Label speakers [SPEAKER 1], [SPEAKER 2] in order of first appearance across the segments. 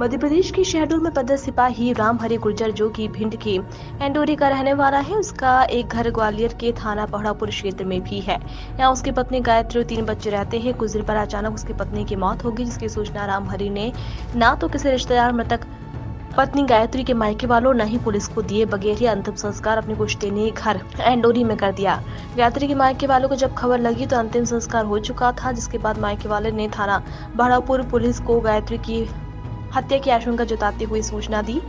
[SPEAKER 1] मध्य प्रदेश के शहडोल में पदस्थ सिपाही रामहरि गुर्जर, जो कि भिंड के एंडोरी का रहने वाला है, उसका एक घर ग्वालियर के थाना पहड़ापुर क्षेत्र में भी है। यहाँ उसकी पत्नी गायत्री और 3 बच्चे रहते हैं। कुछ दिन पर अचानक उसकी पत्नी की मौत हो गई, जिसकी सूचना रामहरि ने ना तो किसी रिश्तेदार मृतक पत्नी गायत्री के मायके वालों न ही पुलिस को दिए बगैर ही अंतिम संस्कार अपने पुश्तैनी घर एंडोरी में कर दिया। गायत्री के मायके वालों को जब खबर लगी तो अंतिम संस्कार हो चुका था, जिसके बाद मायके वाले ने थाना बहरापुर पुलिस को गायत्री की हत्या की आशंका जताते हुए सूचना दी।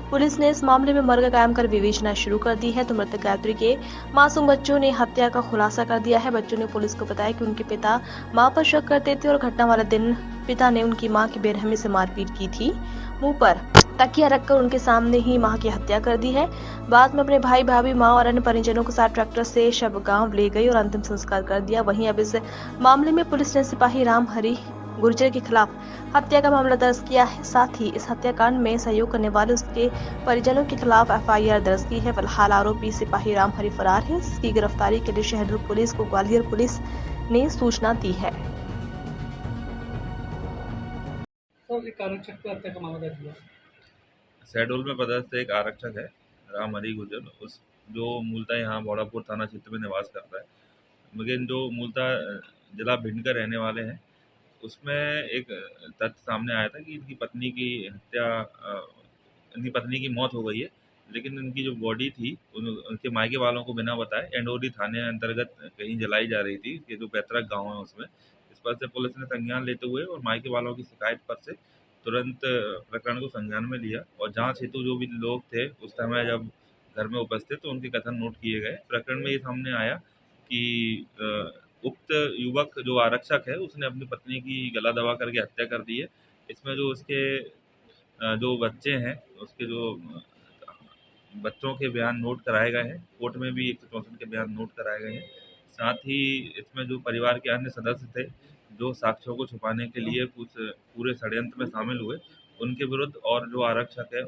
[SPEAKER 1] पुलिस ने इस मामले में मर्ग कायम कर विवेचना शुरू कर दी है। तो मृतक गायत्री के मासूम बच्चों ने हत्या का खुलासा कर दिया है। बच्चों ने पुलिस को बताया कि उनके पिता मां पर शक करते थे और घटना वाले दिन पिता ने उनकी मां की बेरहमी से मारपीट की थी। मुंह पर तकिया रखकर उनके सामने ही मां की हत्या कर दी है। बाद में अपने भाई भाभी मां और अन्य परिजनों के साथ ट्रैक्टर से शव गांव ले गई और अंतिम संस्कार कर दिया। वहीं अब इस मामले में पुलिस ने सिपाही रामहरि गुर्जर के खिलाफ हत्या का मामला दर्ज किया है। साथ ही इस हत्याकांड में सहयोग करने वाले उसके परिजनों के खिलाफ एफआईआर दर्ज की है। फिलहाल आरोपी सिपाही रामहरि फरार है। इसकी गिरफ्तारी के लिए शहडोल पुलिस को ग्वालियर पुलिस ने सूचना दी है।
[SPEAKER 2] सर, एक आरक्षक को हत्या का मामला दर्ज हुआ।
[SPEAKER 3] शहडोल में पदस्थ एक आरक्षक है, रामहरि गुर्जर, उस जो मूलतः यहाँ बौड़ापुर थाना क्षेत्र में निवास करता है, मगर जो मूलतः जिला भिंड का रहने वाले हैं, उसमें एक तथ्य सामने आया था कि इनकी पत्नी की हत्या इनकी पत्नी की मौत हो गई है, लेकिन इनकी जो बॉडी थी उनके मायके वालों को बिना बताए एंडोरी थाने अंतर्गत कहीं जलाई जा रही थी, ये जो पैतृक गाँव है उसमें। इस पर से पुलिस ने संज्ञान लेते हुए और मायके वालों की शिकायत पर से तुरंत प्रकरण को संज्ञान में लिया और जांच हेतु जो भी लोग थे उस समय जब घर में उपस्थित, तो उनके कथन नोट किए गए। प्रकरण में ये सामने आया कि उक्त युवक जो आरक्षक है उसने अपनी पत्नी की गला दबा करके हत्या कर दी है। इसमें जो उसके जो बच्चे हैं, उसके जो बच्चों के बयान नोट कराए गए हैं, कोर्ट में भी 164 के बयान नोट कराए गए हैं। साथ ही इसमें जो परिवार के अन्य सदस्य थे, जो साक्ष्यों को छुपाने के लिए कुछ पूरे षड्यंत्र में शामिल हुए, उनके विरुद्ध और जो आरक्षक है,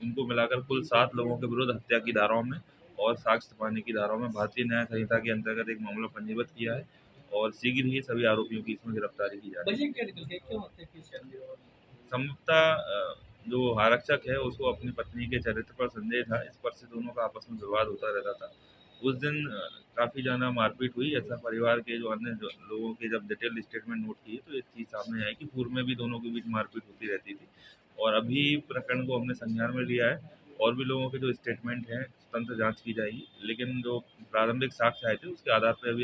[SPEAKER 3] उनको मिलाकर कुल 7 लोगों के विरुद्ध हत्या की धाराओं में और साक्ष्य छुपाने की धाराओं में भारतीय न्याय संहिता के अंतर्गत एक मामला पंजीबद्ध किया है और शीघ्र ही सभी आरोपियों की इसमें गिरफ्तारी की जा रही है।
[SPEAKER 2] वजह क्या निकल गई, क्यों हत्या की शायद?
[SPEAKER 3] संभवतः जो आरक्षक है उसको अपनी पत्नी के चरित्र पर संदेह था, इस पर से दोनों का आपस में विवाद होता रहता था। उस दिन काफ़ी ज़्यादा मारपीट हुई, ऐसा परिवार के जो अन्य जो लोगों के जब डिटेल स्टेटमेंट नोट किए तो एक चीज़ सामने आई कि पूर्व में भी दोनों के बीच मारपीट होती रहती थी। और अभी प्रकरण को हमने संज्ञान में लिया है और भी लोगों के जो स्टेटमेंट हैं स्वतंत्र जाँच की जाएगी, लेकिन जो प्रारंभिक साक्ष्य आए थे उसके आधार पर अभी